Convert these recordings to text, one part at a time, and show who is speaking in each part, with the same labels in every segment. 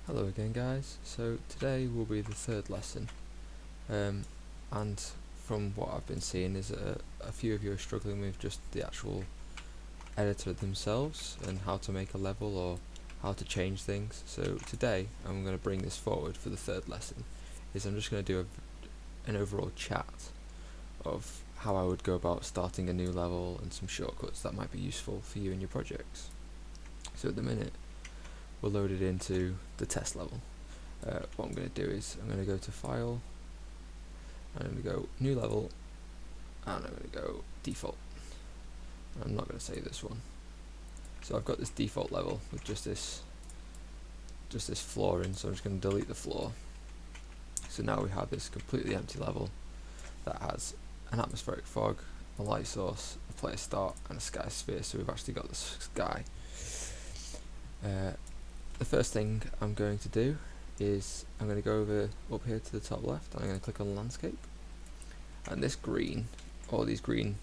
Speaker 1: Hello again guys, so today will be the third lesson, and from what I've been seeing is a few of you are struggling with just the actual editor themselves and how to make a level or how to change things. So today I'm going to bring this forward for the third lesson, is I'm just going to do an overall chat of how I would go about starting a new level and some shortcuts that might be useful for you in your projects. So at the minute we'll load it into the test level. What I'm going to do is I'm going to go to File, and I'm going to go New Level, and I'm going to go Default. I'm not going to save this one. So I've got this default level with just this floor in, so I'm just going to delete the floor. So now we have this completely empty level that has an atmospheric fog, a light source, a player start, and a sky sphere. So we've actually got the sky. The first thing I'm going to do is I'm going to go over up here to the top left, and I'm going to click on landscape, and this green, all these green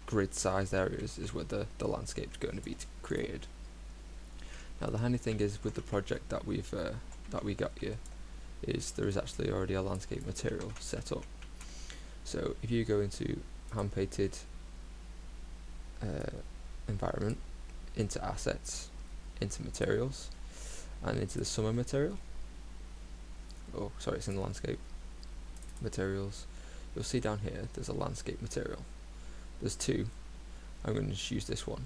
Speaker 1: grid sized areas is where the landscape's going to be created. Now the handy thing is with the project that we got here is there is actually already a landscape material set up. So if you go into hand painted environment, into assets, into materials, and into the summer material, oh sorry, it's in the landscape materials, you'll see down here there's a landscape material. There's two. I'm going to just use this one,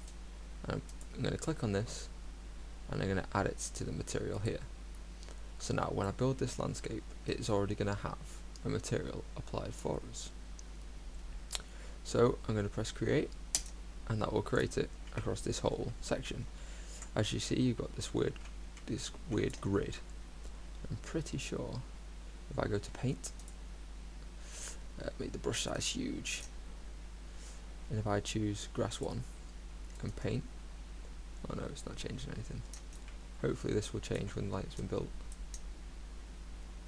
Speaker 1: and I'm going to click on this, and I'm going to add it to the material here. So now when I build this landscape, it's already going to have a material applied for us. So I'm going to press create, and that will create it across this whole section. As you see, you've got this weird grid. I'm pretty sure if I go to paint, make the brush size huge, and if I choose grass 1 and paint, oh no, it's not changing anything. Hopefully this will change when the light's been built.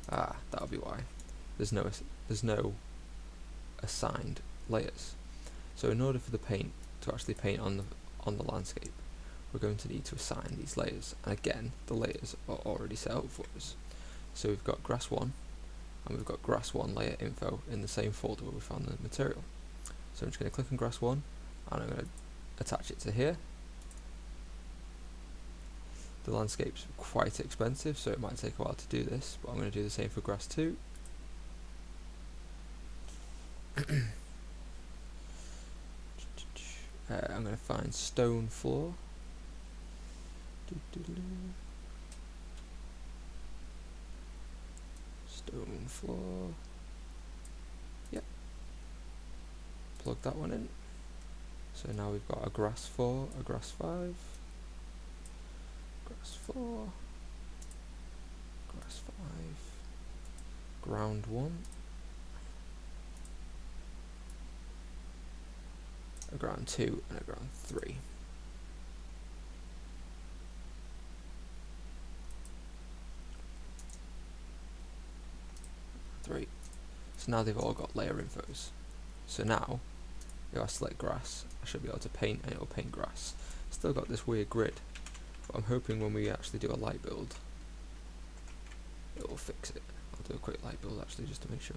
Speaker 1: Ah, that'll be why. There's no assigned layers. So in order for the paint to actually paint on the landscape, we're going to need to assign these layers, and again the layers are already set up for us. So we've got grass 1 and we've got grass 1 layer info in the same folder where we found the material. So I'm just going to click on grass 1, and I'm going to attach it to here. The landscape's quite expensive, so it might take a while to do this, but I'm going to do the same for grass 2. I'm going to find stone floor. Stone floor. Yep. Plug that one in. So now we've got a grass 4, a grass 5, grass 4, grass 5, ground 1, a ground 2, and a ground 3. So now they've all got layer infos. So now, if I select grass, I should be able to paint, and it will paint grass. Still got this weird grid, but I'm hoping when we actually do a light build, it will fix it. I'll do a quick light build actually just to make sure.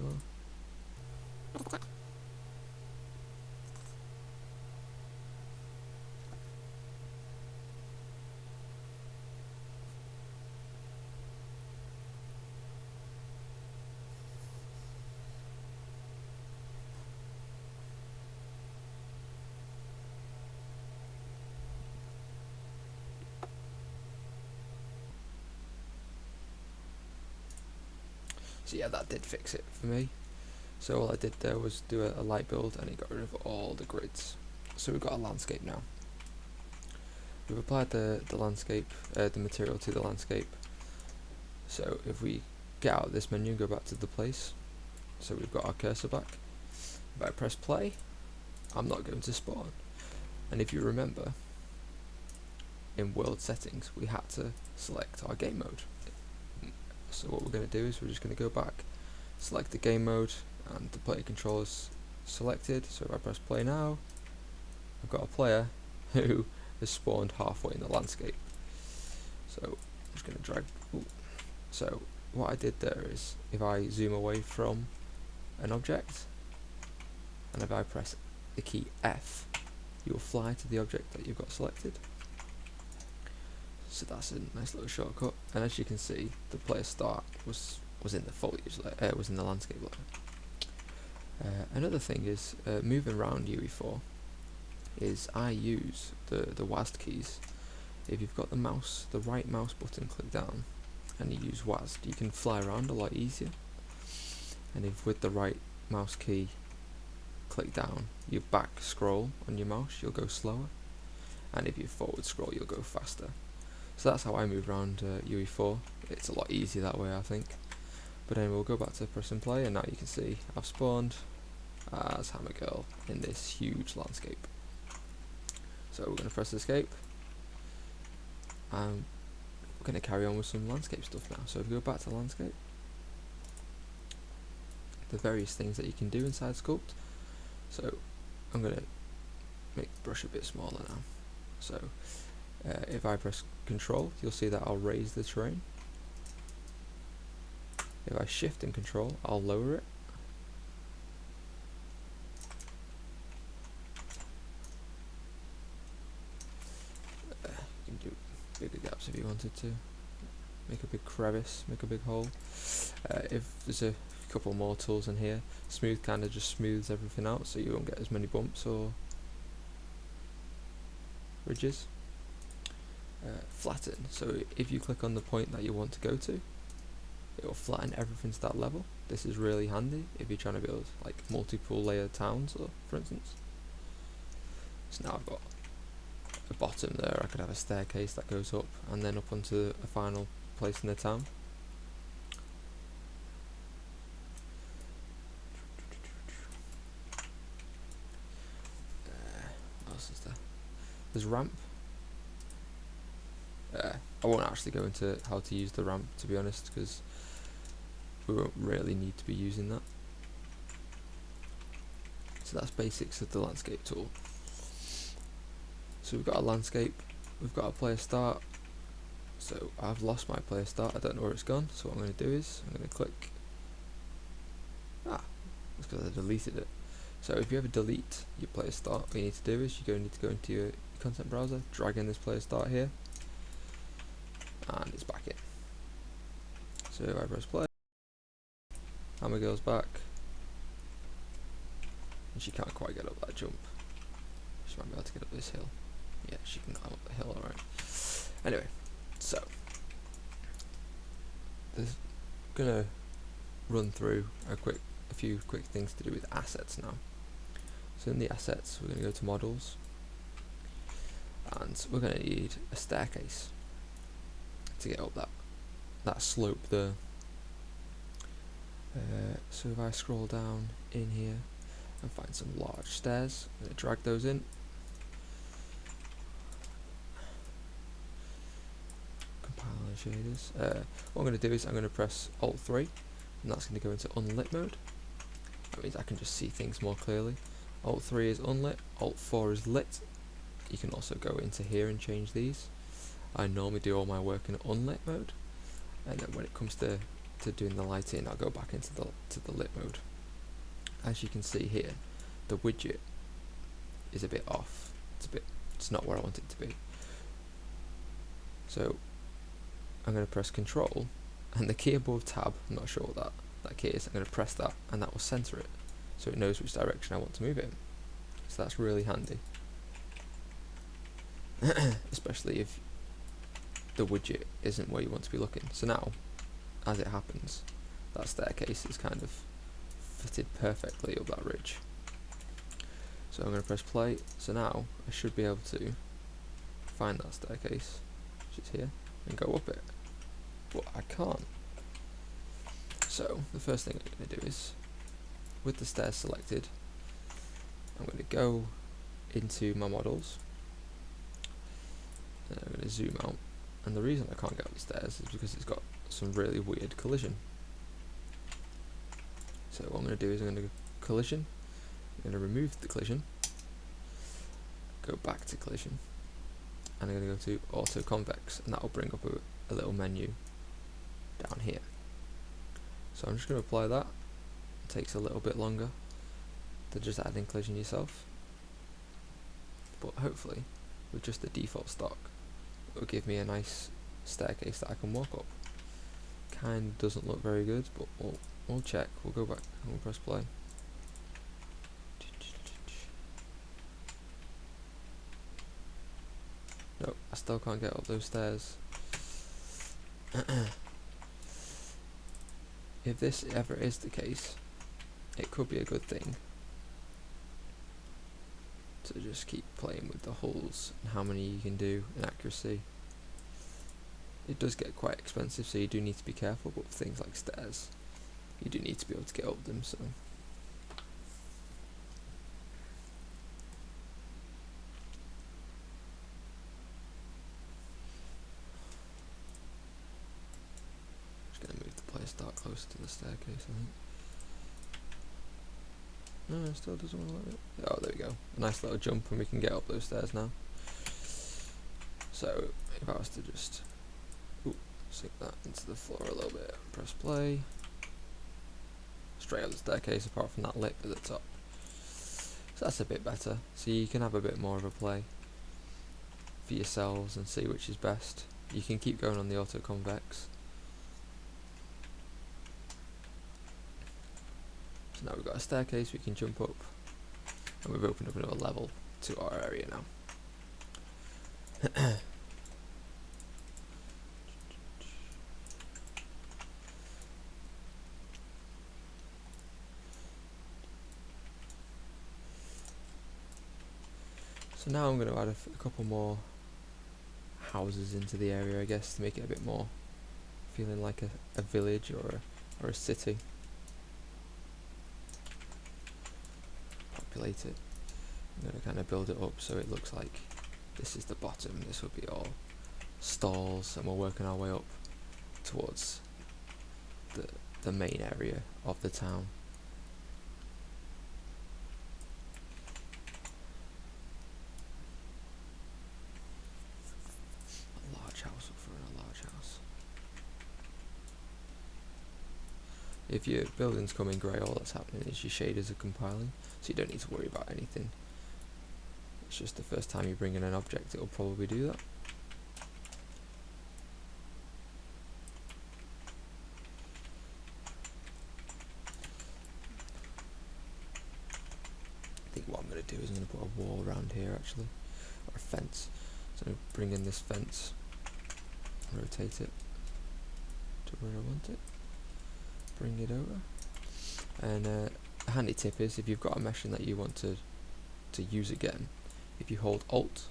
Speaker 1: So yeah, that did fix it for me. So all I did there was do a light build, and it got rid of all the grids. So we've got a landscape now. We've applied the landscape, the material to the landscape. So if we get out of this menu and go back to the place, so we've got our cursor back. If I press play, I'm not going to spawn. And if you remember, in world settings, we had to select our game mode. So what we're going to do is we're just going to go back, select the game mode, and the player control is selected. So if I press play now, I've got a player who has spawned halfway in the landscape. So just going to drag. Ooh. So what I did there is, if I zoom away from an object, and if I press the key F, you will fly to the object that you've got selected. So that's a nice little shortcut. And as you can see, the player start was in the foliage layer, was in the landscape layer. Another thing is moving around UE4 is I use the WASD keys. If you've got the right mouse button clicked down and you use WASD, you can fly around a lot easier. And if with the right mouse key click down, you back scroll on your mouse, you'll go slower, and if you forward scroll, you'll go faster. So that's how I move around UE4. It's a lot easier that way, I think. But anyway, we'll go back to press and play, and now you can see I've spawned as Hammer Girl in this huge landscape. So we're going to press escape, and we're going to carry on with some landscape stuff now. So if we go back to landscape, the various things that you can do inside Sculpt. So I'm going to make the brush a bit smaller now. So if I press Control, you'll see that I'll raise the terrain. If I shift and Control, I'll lower it. You can do bigger gaps if you wanted to. Make a big crevice, make a big hole. If there's a couple more tools in here, smooth kind of just smooths everything out so you won't get as many bumps or ridges. Flatten, so if you click on the point that you want to go to, it will flatten everything to that level. This is really handy if you're trying to build like multiple layer towns, or for instance. So now I've got a bottom there, I could have a staircase that goes up and then up onto a final place in the town. What else is there? There's ramp. I won't actually go into how to use the ramp, to be honest, because we won't really need to be using that. So that's basics of the landscape tool. So we've got a landscape, we've got a player start. So I've lost my player start, I don't know where it's gone, so what I'm going to do is I'm going to click, that's because I deleted it. So if you ever delete your player start, what you need to do is you need to go into your content browser, drag in this player start here, and it's back in. So if I press play, Hammer Girl's back, and she can't quite get up that jump. She might be able to get up this hill. Yeah, she can go up the hill, alright. Anyway, so there's gonna run through a few quick things to do with assets now. So in the assets, we're gonna go to models, and we're gonna need a staircase to get up that slope there. So if I scroll down in here and find some large stairs, I'm going to drag those in. Compile and shaders. What I'm going to do is I'm going to press Alt 3, and that's going to go into unlit mode. That means I can just see things more clearly. Alt 3 is unlit, Alt 4 is lit. You can also go into here and change these. I normally do all my work in unlit mode, and then when it comes to doing the lighting, I'll go back into the lit mode. As you can see here, the widget is a bit off. It's not where I want it to be. So I'm going to press Control, and the key above Tab, I'm not sure what that key is, I'm going to press that, and that will center it, so it knows which direction I want to move it in. So that's really handy, especially if the widget isn't where you want to be looking. So now, as it happens, that staircase is kind of fitted perfectly up that ridge. So I'm going to press play. So now I should be able to find that staircase, which is here, and go up it. But I can't. So the first thing I'm going to do is, with the stairs selected, I'm going to go into my models, and I'm going to zoom out. And the reason I can't get up the stairs is because it's got some really weird collision. So what I'm going to do is I'm going to go collision, I'm going to remove the collision, go back to collision, and I'm going to go to auto convex, and that will bring up a little menu down here. So I'm just going to apply that. It takes a little bit longer than just adding collision yourself, but hopefully with just the default stock it will give me a nice staircase that I can walk up. Kind of doesn't look very good, but we'll check. We'll go back and we'll press play. Nope, I still can't get up those stairs. If this ever is the case, it could be a good thing to just keep playing with the holes and how many you can do and accuracy. It does get quite expensive, so you do need to be careful, but for things like stairs, you do need to be able to get up them, so. Just going to move the player start closer to the staircase, I think. No, it still doesn't want to let it. Oh, there we go. A nice little jump and we can get up those stairs now. So, if I was to just sink that into the floor a little bit and press play. Straight up the staircase apart from that lip at the top. So that's a bit better. So you can have a bit more of a play for yourselves and see which is best. You can keep going on the auto convex. So now we've got a staircase we can jump up, and we've opened up another level to our area now. So now I'm going to add a couple more houses into the area, I guess, to make it a bit more feeling like a village or a city. Populate it. I'm going to kind of build it up so it looks like this is the bottom. This will be all stalls, and we're working our way up towards the main area of the town. A large house up front, a large house. If your building's coming grey, all that's happening is your shaders are compiling, so you don't need to worry about anything. It's just the first time you bring in an object, it will probably do that. I think what I'm going to do is I'm going to put a wall around here actually, or a fence. So I'm going to bring in this fence, rotate it to where I want it, bring it over, and a handy tip is if you've got a meshing that you want to use again, if you hold Alt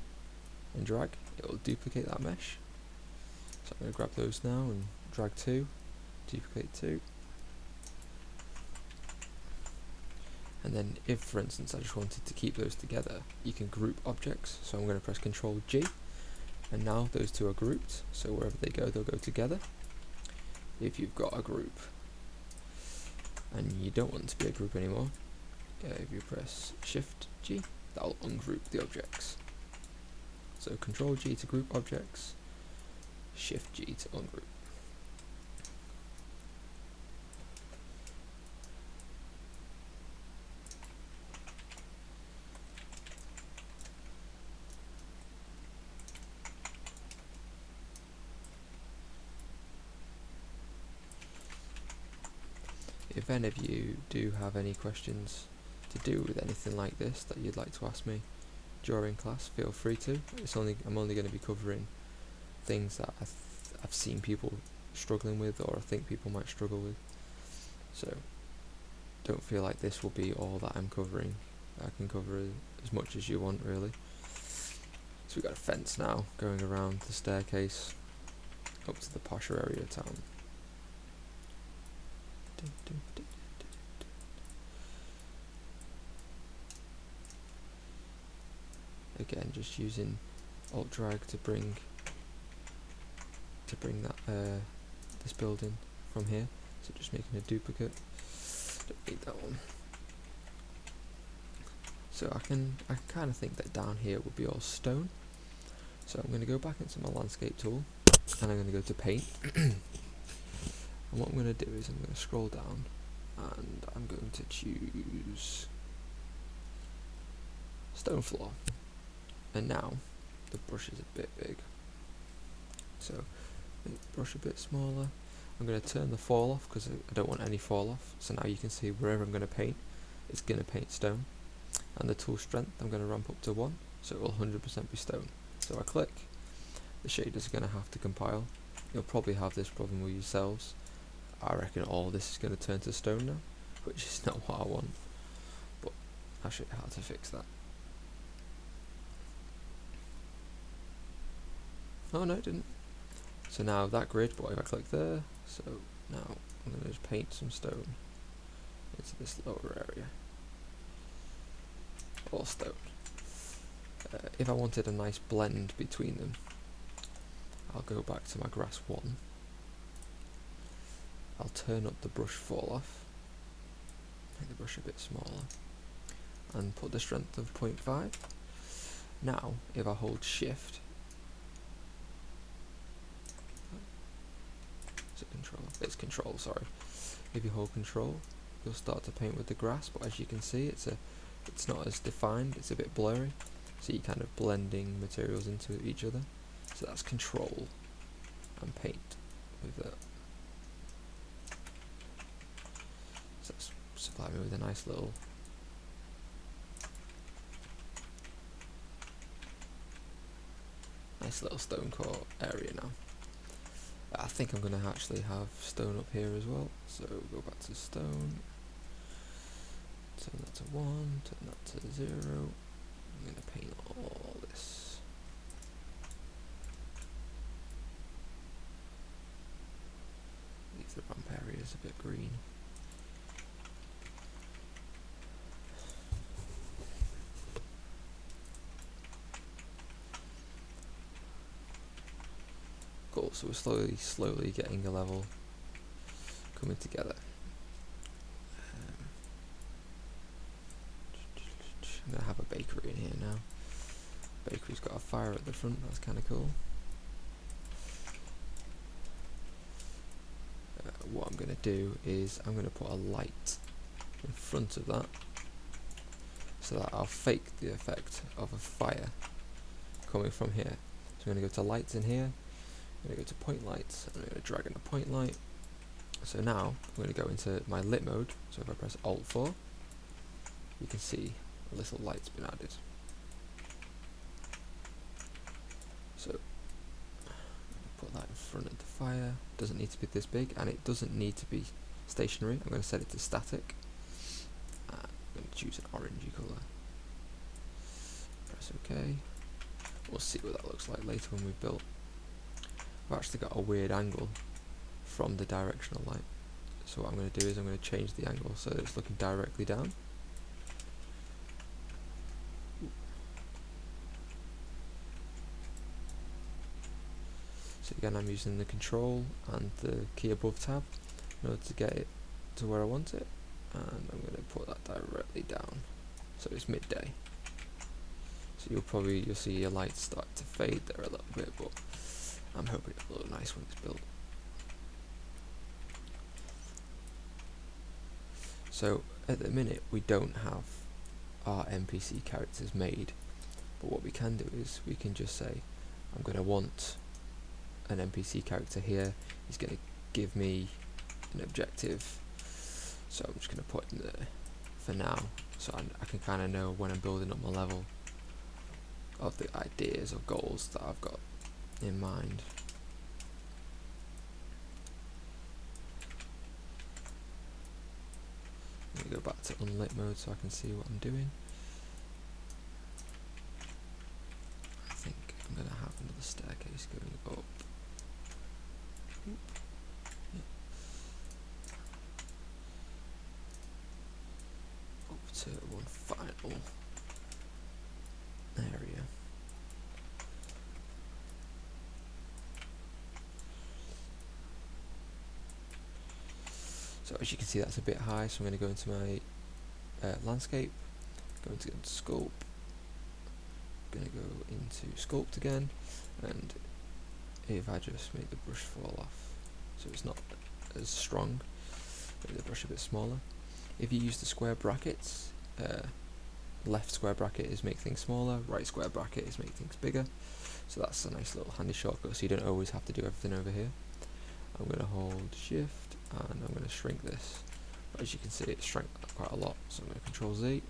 Speaker 1: and drag, it will duplicate that mesh. So I'm going to grab those now and drag 2, duplicate 2. And then if, for instance, I just wanted to keep those together, you can group objects. So I'm going to press Ctrl G, and now those two are grouped, so wherever they go, they'll go together. If you've got a group and you don't want it to be a group anymore, if you press Shift G, that'll ungroup the objects. So Ctrl G to group objects, Shift G to ungroup. If any of you do have any questions to do with anything like this that you'd like to ask me during class, feel free to. I'm only going to be covering things that I've seen people struggling with, or I think people might struggle with. So don't feel like this will be all that I'm covering. I can cover as much as you want, really. So we've got a fence now going around the staircase up to the posher area of town. Again, just using Alt drag to bring that this building from here. So just making a duplicate. Don't need that one. So I kind of think that down here will be all stone. So I'm going to go back into my landscape tool, and I'm going to go to paint. And what I'm going to do is I'm going to scroll down, and I'm going to choose stone floor. And now the brush is a bit big, so make the brush a bit smaller. I'm going to turn the fall off because I don't want any fall off. So now you can see wherever I'm going to paint, it's going to paint stone. And the tool strength I'm going to ramp up to 1, so it will 100% be stone. So I click, the shaders are going to have to compile. You'll probably have this problem with yourselves. I reckon all this is going to turn to stone now, which is not what I want, but I'll show you how to fix that. Oh no, it didn't. So now that grid, but if I click there, so now I'm going to just paint some stone into this lower area. All stone. If I wanted a nice blend between them, I'll go back to my grass 1. I'll turn up the brush fall off, make the brush a bit smaller, and put the strength of 0.5. Now, if I hold shift, is it control? It's control, sorry. If you hold control, you'll start to paint with the grass, but as you can see, it's not as defined, it's a bit blurry. So you're kind of blending materials into each other. So that's control and paint with that. So that's supply me with a nice little stone core area now. I think I'm going to actually have stone up here as well. So go back to stone, turn that to 1, turn that to 0. I'm going to paint all this. Leave the ramp areas a bit green. Cool, so we're slowly getting a level coming together. I'm going to have a bakery in here now. Bakery's got a fire at the front, that's kind of cool. What I'm going to do is I'm going to put a light in front of that, so that I'll fake the effect of a fire coming from here. So I'm going to go to lights in here, I'm going to go to point lights, and I'm going to drag in a point light. So now I'm going to go into my lit mode, so if I press Alt 4, you can see a little light's been added. So put that in front of the fire. Doesn't need to be this big, and it doesn't need to be stationary. I'm going to set it to static. I'm going to choose an orangey colour. Press OK. We'll see what that looks like later when we've built. I've actually got a weird angle from the directional light. So what I'm going to do is I'm going to change the angle so that it's looking directly down. So again, I'm using the control and the key above tab in order to get it to where I want it, and I'm going to put that directly down so it's midday. So you'll see your lights start to fade there a little bit, but I'm hoping it'll look nice when it's built. So at the minute we don't have our NPC characters made, but what we can do is we can just say I'm going to want an NPC character here. He's going to give me an objective, so I'm just going to put him there for now, so I can kind of know when I'm building up my level of the ideas or goals that I've got in mind. Let me go back to unlit mode so I can see what I'm doing. I think I'm going to have another staircase going up. Up to one final area. So as you can see, that's a bit high, so I'm going to go into my landscape, go into scope, going to go into sculpt again, and if I just make the brush fall off so it's not as strong, make the brush a bit smaller. If you use the square brackets, left square bracket is make things smaller, right square bracket is make things bigger, so that's a nice little handy shortcut so you don't always have to do everything over here. I'm going to hold shift and I'm going to shrink this. As you can see, it's shrank quite a lot, so I'm going to Control Z,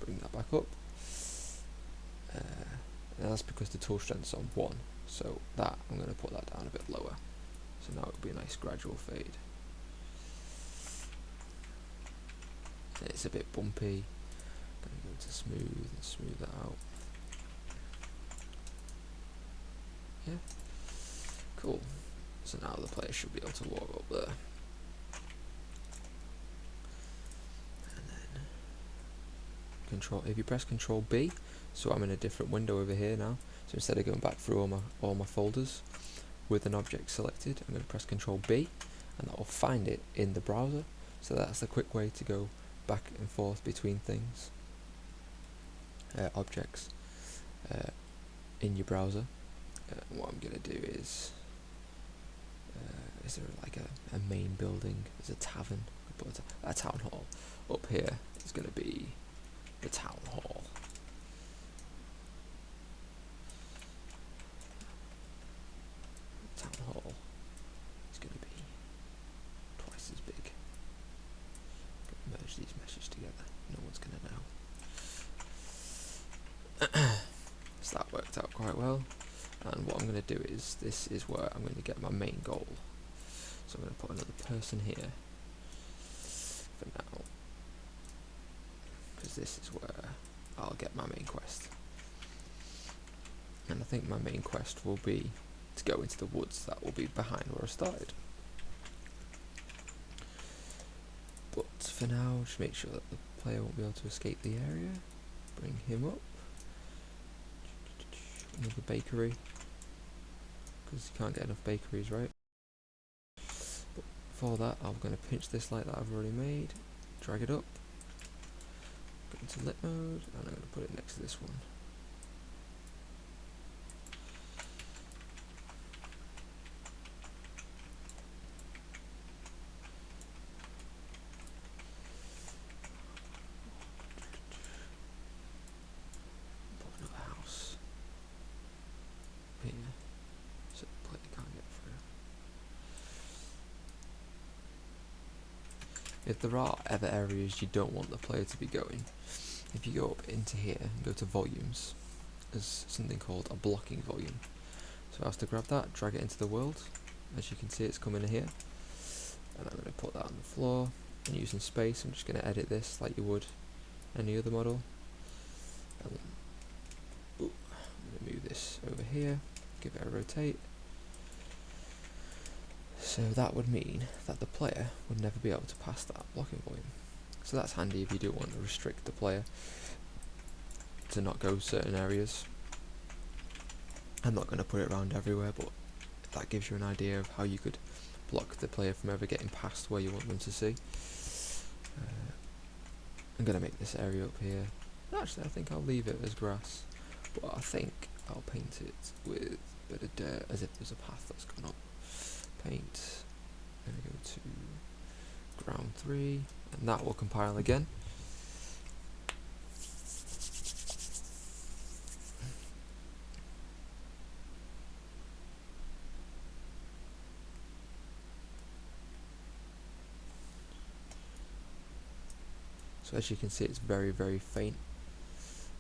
Speaker 1: bring that back up. And that's because the tool strength's on 1, so that I'm going to put that down a bit lower. So now it'll be a nice gradual fade. And it's a bit bumpy. I'm going to go to smooth and smooth that out. Yeah, cool. So now the player should be able to walk up there. If you press Control B, so I'm in a different window over here now. So instead of going back through all my folders with an object selected, I'm going to press Control B, and that will find it in the browser. So that's a quick way to go back and forth between things, objects, in your browser. What I'm going to do is there like a main building? There's a tavern, a town hall. Up here is going to be the town hall. Town hall is going to be twice as big. Merge these meshes together. No one's going to know. So that worked out quite well. And what I'm going to do is, this is where I'm going to get my main goal. So I'm going to put another person here for now, because this is where I'll get my main quest. And I think my main quest will be to go into the woods. That will be behind where I started. But for now, just make sure that the player won't be able to escape the area. Bring him up. Another bakery, because you can't get enough bakeries, right? But for that, I'm going to pinch this light that I've already made, drag it up, go into lit mode, and I'm going to put it next to this one. Put another house here, so the player can't get through. If there are other areas you don't want the player to be going, if you go up into here and go to volumes, there's something called a blocking volume. So I have to grab that, drag it into the world. As you can see, it's coming in here, and I'm going to put that on the floor. And using space, I'm just going to edit this like you would any other model. And I'm going to move this over here, give it a rotate. So that would mean that the player would never be able to pass that blocking volume. So that's handy if you do want to restrict the player to not go certain areas. I'm not going to put it around everywhere, but that gives you an idea of how you could block the player from ever getting past where you want them to see. I'm going to make this area up here. Actually, I think I'll leave it as grass, but I think I'll paint it with a bit of dirt as if there's a path that's gone up. Paint, I'm going to go to ground 3, and that will compile again. So as you can see, it's very, very faint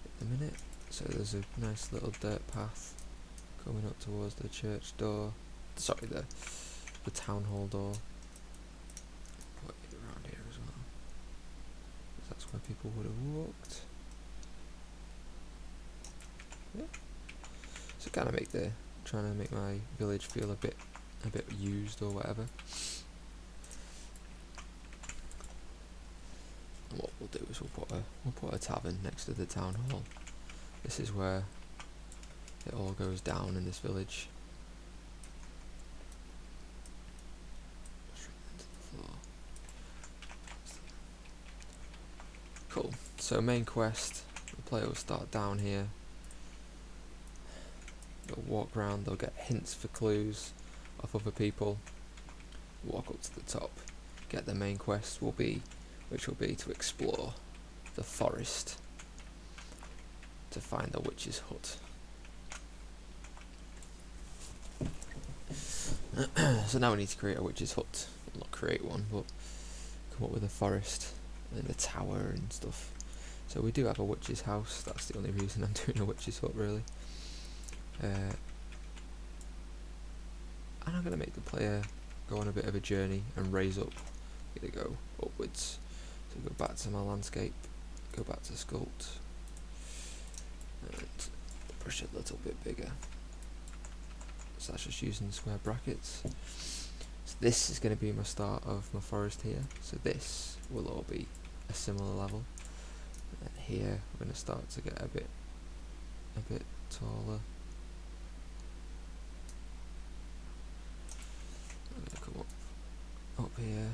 Speaker 1: at the minute. So there's a nice little dirt path coming up towards the church door. Sorry, the town hall door. Put it around here as well, because that's where people would have walked. Yeah. So kind of trying to make my village feel a bit used or whatever. And what we'll do is we'll put a tavern next to the town hall. This is where it all goes down in this village. Cool. So main quest, we'll player will start down here. They'll walk around, they'll get hints for clues off other people, walk up to the top, get their main quest which will be to explore the forest to find the witch's hut. So now we need to create a witch's hut. Well, not create one, but come up with a forest and a tower and stuff. So we do have a witch's house. That's the only reason I'm doing a witch's hut, really. And I'm going to make the player go on a bit of a journey and raise up. I'm going to go upwards. So go back to my landscape, go back to sculpt, and push it a little bit bigger. So that's just using square brackets. So this is going to be my start of my forest here. So this will all be a similar level. And here we're going to start to get a bit taller. I'm going to come up here.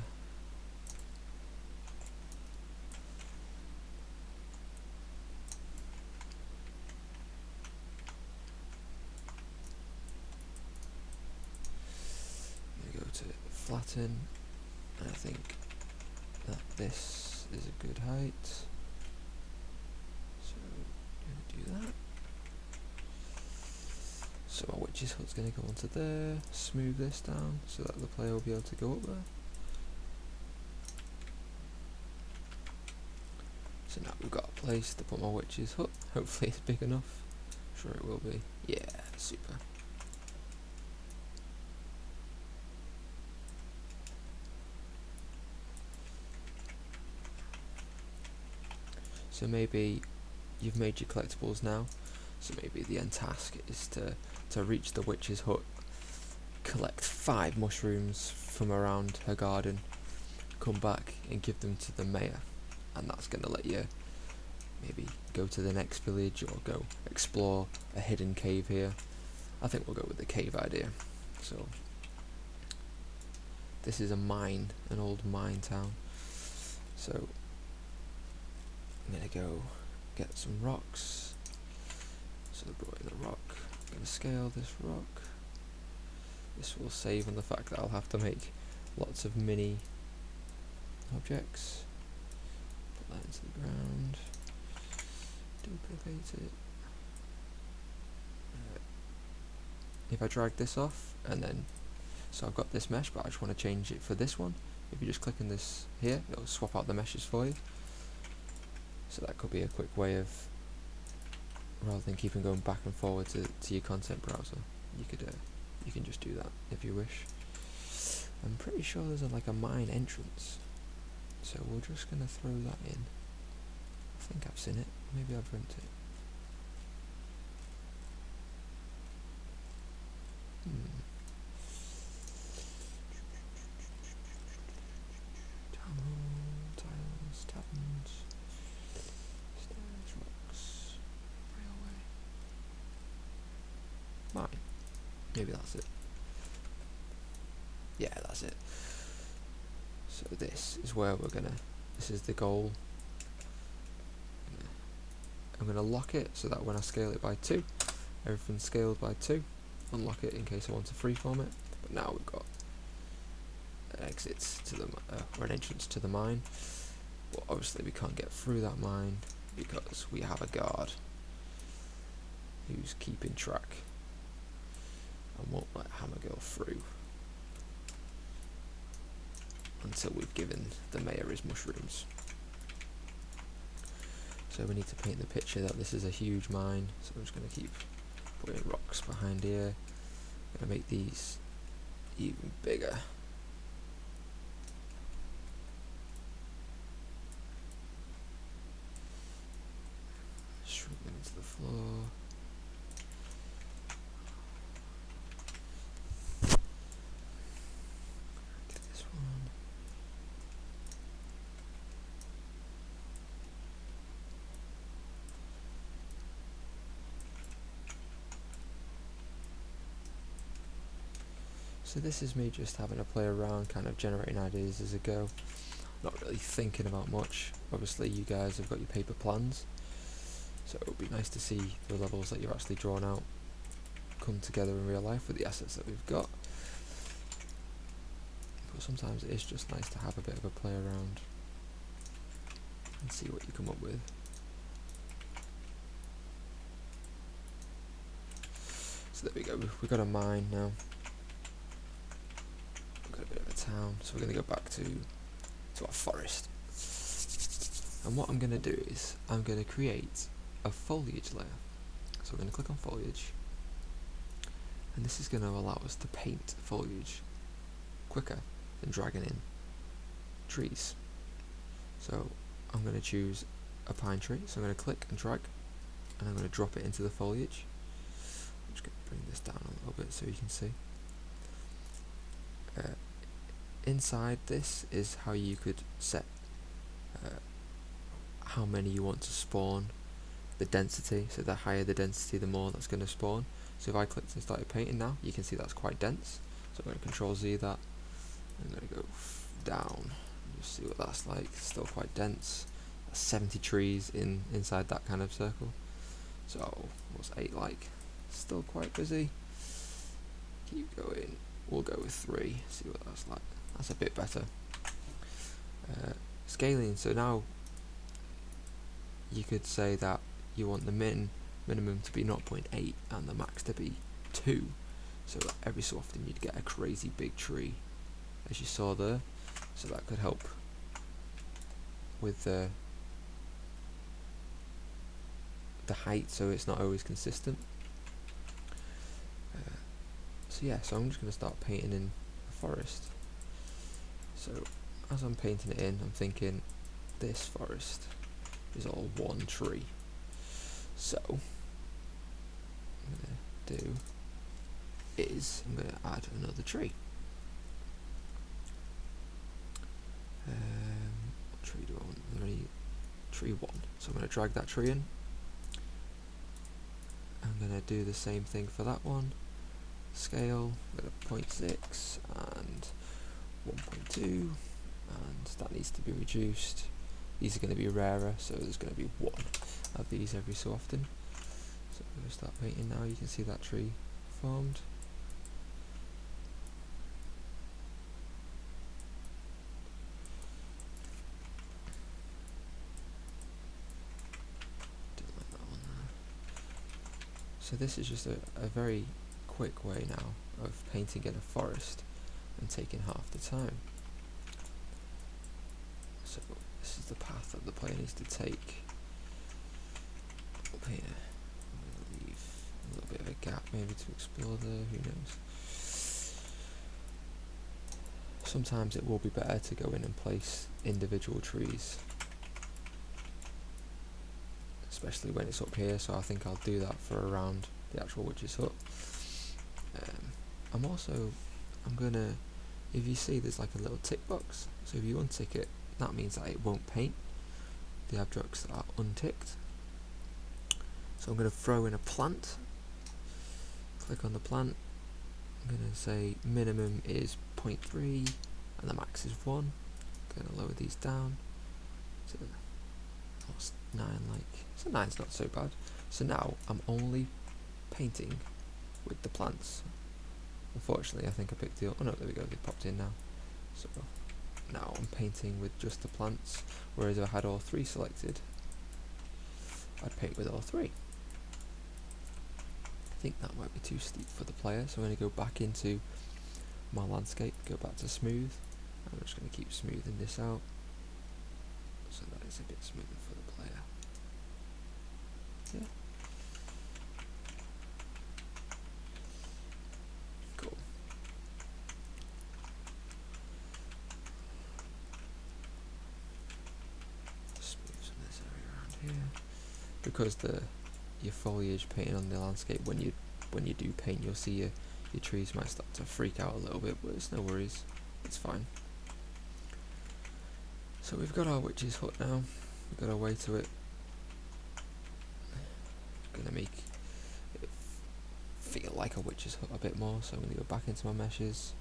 Speaker 1: To flatten, and I think that this is a good height, so I'm going to do that. So my witch's hut's going to go onto there, smooth this down so that the player will be able to go up there. So now we've got a place to put my witch's hut. Hopefully it's big enough. Sure it will be. Yeah, super. So maybe you've made your collectibles now, so maybe the end task is to reach the witch's hut, collect 5 mushrooms from around her garden, come back and give them to the mayor, and that's going to let you maybe go to the next village or go explore a hidden cave here. I think we'll go with the cave idea. So this is a mine, an old mine town, so I'm going to go get some rocks. So I brought in the rock. I'm going to scale this rock. This will save on the fact that I'll have to make lots of mini objects. Put that into the ground. Duplicate it. If I drag this off and then, so I've got this mesh, but I just want to change it for this one. If you just click on this here, it'll swap out the meshes for you. So that could be a quick way of, rather than keeping going back and forward to your content browser, you can just do that if you wish. I'm pretty sure there's like a mine entrance, so we're just gonna throw that in. I think I've seen it. Maybe I've rent it. Town hall, tiles, taverns. Mine. Maybe that's it. Yeah, that's it. So this is where this is the goal. I'm gonna lock it so that when I scale it by 2, everything's scaled by 2. Unlock it in case I want to freeform it. But now we've got exits to the or an entrance to the mine. But obviously we can't get through that mine because we have a guard who's keeping track and won't let Hammer go through until we've given the mayor his mushrooms. So we need to paint the picture that this is a huge mine, so I'm just going to keep putting rocks behind here. I'm going to make these even bigger. Shrink them into the floor. Get this one. So this is me just having a play around, kind of generating ideas as I go. Not really thinking about much. Obviously you guys have got your paper plans. So it would be nice to see the levels that you've actually drawn out come together in real life with the assets that we've got. But sometimes it is just nice to have a bit of a play around and see what you come up with. So there we go, we've got a mine now. We've got a bit of a town, so we're going to go back to our forest. And what I'm going to do is, I'm going to create a foliage layer. So we're going to click on foliage, and this is going to allow us to paint foliage quicker than dragging in trees. So I'm going to choose a pine tree, so I'm going to click and drag, and I'm going to drop it into the foliage. I'm just going to bring this down a little bit so you can see. Inside this is how you could set how many you want to spawn, the density, so the higher the density the more that's going to spawn. So if I clicked and started painting now, you can see that's quite dense. So I'm going to Control Z that, I'm going to go down, just see what that's like. It's still quite dense. That's 70 trees inside that kind of circle. So what's 8 like? Still quite busy. Keep going, we'll go with 3, see what that's like. That's a bit better. Scaling, so now you could say that you want the minimum to be 0.8 and the max to be 2, so that every so often you'd get a crazy big tree, as you saw there. So that could help with the height, so it's not always consistent. So yeah, so I'm just going to start painting in a forest. So as I'm painting it in, I'm thinking this forest is all one tree. So what I'm going to do is I'm going to add another tree. What tree do I want? Tree 1. So I'm going to drag that tree in. I'm going to do the same thing for that one. Scale, I'm going to 0.6 and 1.2, and that needs to be reduced. These are going to be rarer, so there's going to be 1 of these every so often. So I'm going to start painting now. You can see that tree formed. Don't like that one there. So this is just a very quick way now of painting in a forest and taking half the time. So this is the path that the player needs to take. Up here, I'm going to leave a little bit of a gap maybe to explore there, who knows. Sometimes it will be better to go in and place individual trees, especially when it's up here, so I think I'll do that for around the actual witch's hut. I'm gonna, if you see there's like a little tick box, so if you untick it, that means that it won't paint the objects that are unticked. So I'm going to throw in a plant, click on the plant, I'm going to say minimum is 0.3 and the max is 1. I'm going to lower these down to, what's 9 like? So 9's not so bad. So now I'm only painting with the plants. Unfortunately I think I picked the, oh no, there we go, they popped in now. So now I'm painting with just the plants, whereas if I had all 3 selected, I'd paint with all 3. I think that might be too steep for the player, so I'm going to go back into my landscape, go back to smooth. I'm just going to keep smoothing this out so that it's a bit smoother for the player. Yeah. Cool. Smooth some of this area around here. Because your foliage painting on the landscape, when you do paint, you'll see your trees might start to freak out a little bit, but it's no worries, it's fine. So we've got our witch's hut now, we've got our way to it. I'm going to make it feel like a witch's hut a bit more, so I'm going to go back into my meshes.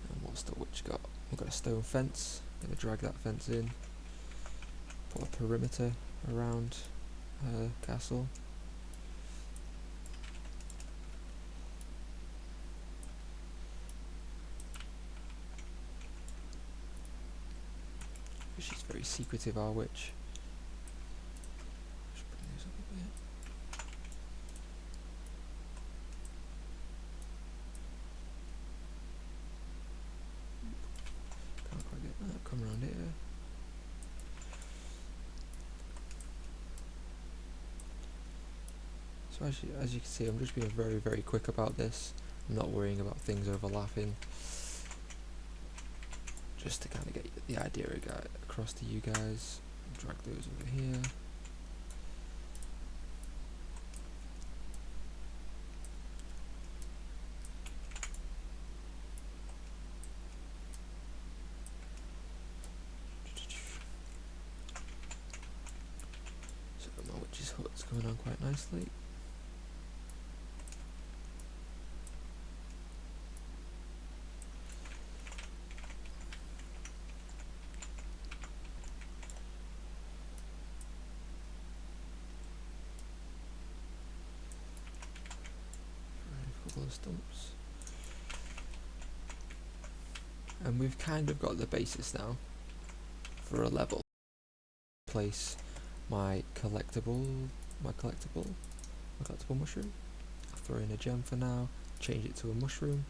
Speaker 1: And what's the witch got? We've got a stone fence, I'm going to drag that fence in, put a perimeter around castle. She's very secretive, our witch. Just bring these up a bit. Can't quite get that. Come around here. So as you can see, I'm just being very, very quick about this. I'm not worrying about things overlapping. Just to kind of get the idea across to you guys. Drag those over here. So my witch's hut's going on quite nicely. Couple of stumps, and we've kind of got the basis now for a level. Place my collectible mushroom. I'll throw in a gem for now, change it to a mushroom.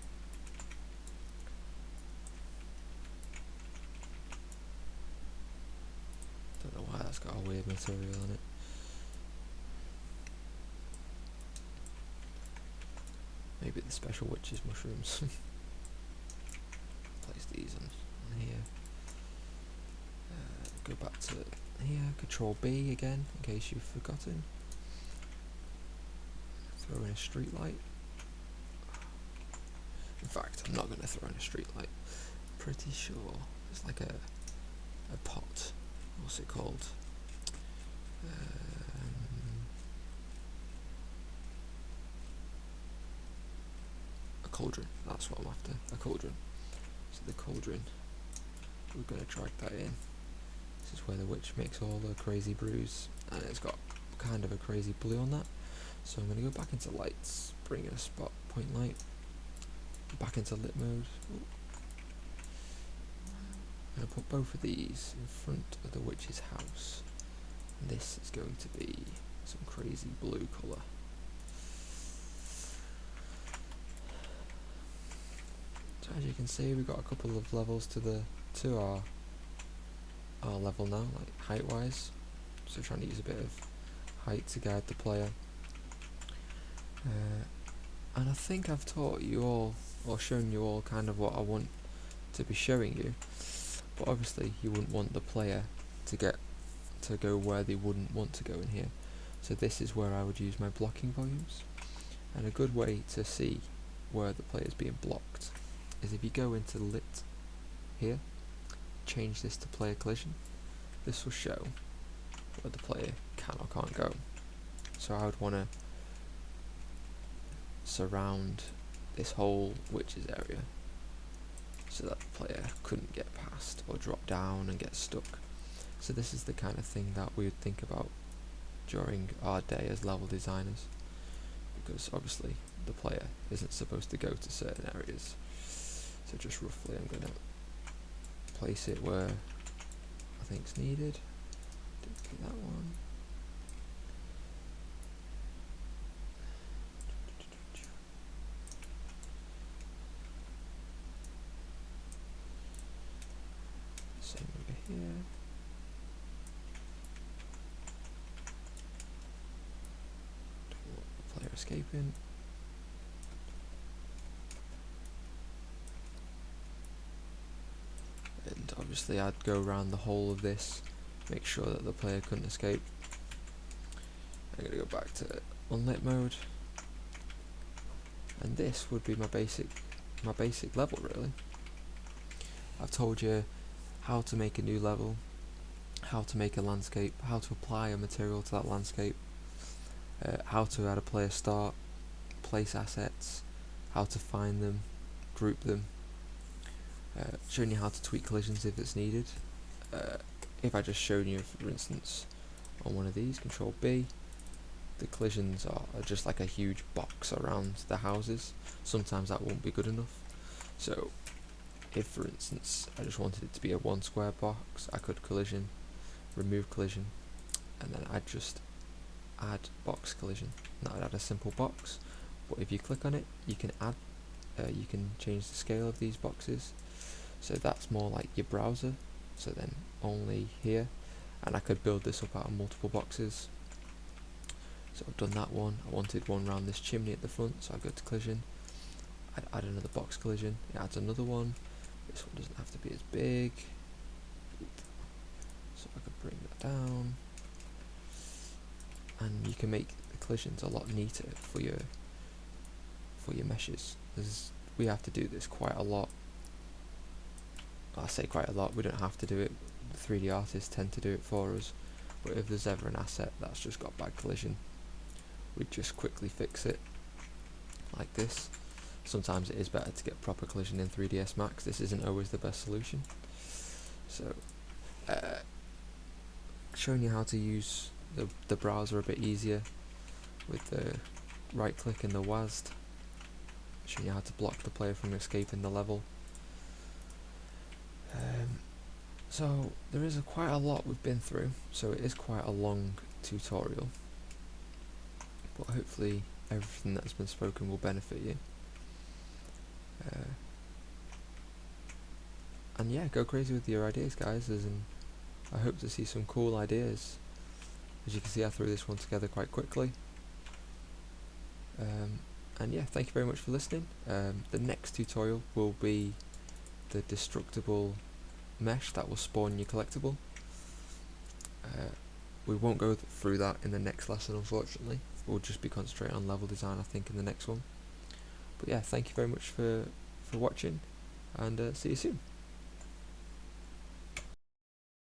Speaker 1: Don't know why that's got a weird material on it. Maybe the special witch's mushrooms. Place these on here. Go back to here, Control B again, in case you've forgotten. Throw in a street light. In fact, I'm not going to throw in a street light. Pretty sure it's like a pot. What's it called? A cauldron. That's what I'm after. A cauldron. So the cauldron, we're going to drag that in. This is where the witch makes all the crazy brews, and it's got kind of a crazy blue on that. So I'm going to go back into lights, bring in a spot point light, back into lit mode. Ooh. I'm going to put both of these in front of the witch's house. And this is going to be some crazy blue colour. So as you can see, we've got a couple of levels to our level now, like height wise. So trying to use a bit of height to guide the player. And I think I've taught you all, or shown you all, kind of what I want to be showing you. But obviously you wouldn't want the player to go where they wouldn't want to go in here. So this is where I would use my blocking volumes. And a good way to see where the player is being blocked is if you go into lit here, change this to player collision. This will show where the player can or can't go. So I would want to surround this whole witch's area so that the player couldn't get past or drop down and get stuck. So this is the kind of thing that we would think about during our day as level designers, because obviously the player isn't supposed to go to certain areas. So just roughly I'm going to place it where I think's needed. Duplicate that one. Same over here. Don't want the player escaping. And obviously I'd go around the whole of this, make sure that the player couldn't escape. I'm going to go back to unlit mode, and this would be my basic level really. I've told you how to make a new level, how to make a landscape, how to apply a material to that landscape, how to add a player start, place assets, how to find them, group them, showing you how to tweak collisions if it's needed. If I just shown you, for instance, on one of these, Control B. The collisions are just like a huge box around the houses. Sometimes that won't be good enough. So if, for instance, I just wanted it to be a one square box, I could collision, remove collision, and then I'd just add box collision. That would add a simple box. But if you click on it, you can add, you can change the scale of these boxes. So that's more like your browser. So then only here, and I could build this up out of multiple boxes. So I've done that one. I wanted one around this chimney at the front, so I go to collision. I'd add another box collision. It adds another one. This one doesn't have to be as big, so I could bring that down. And you can make the collisions a lot neater for your meshes. We have to do this quite a lot. I say quite a lot. We don't have to do it. The 3D artists tend to do it for us. But if there's ever an asset that's just got bad collision, we just quickly fix it like this. Sometimes it is better to get proper collision in 3ds Max. This isn't always the best solution. So showing you how to use the browser a bit easier with the right click and the WASD, showing you how to block the player from escaping the level. So there is quite a lot we've been through, so it is quite a long tutorial, but hopefully everything that's been spoken will benefit you. And yeah, go crazy with your ideas, guys, I hope to see some cool ideas. As you can see, I threw this one together quite quickly. And yeah, thank you very much for listening. The next tutorial will be the destructible mesh that will spawn your collectible. We won't go through that in the next lesson, unfortunately. We'll just be concentrating on level design, I think, in the next one. But yeah, thank you very much for watching, and see you soon.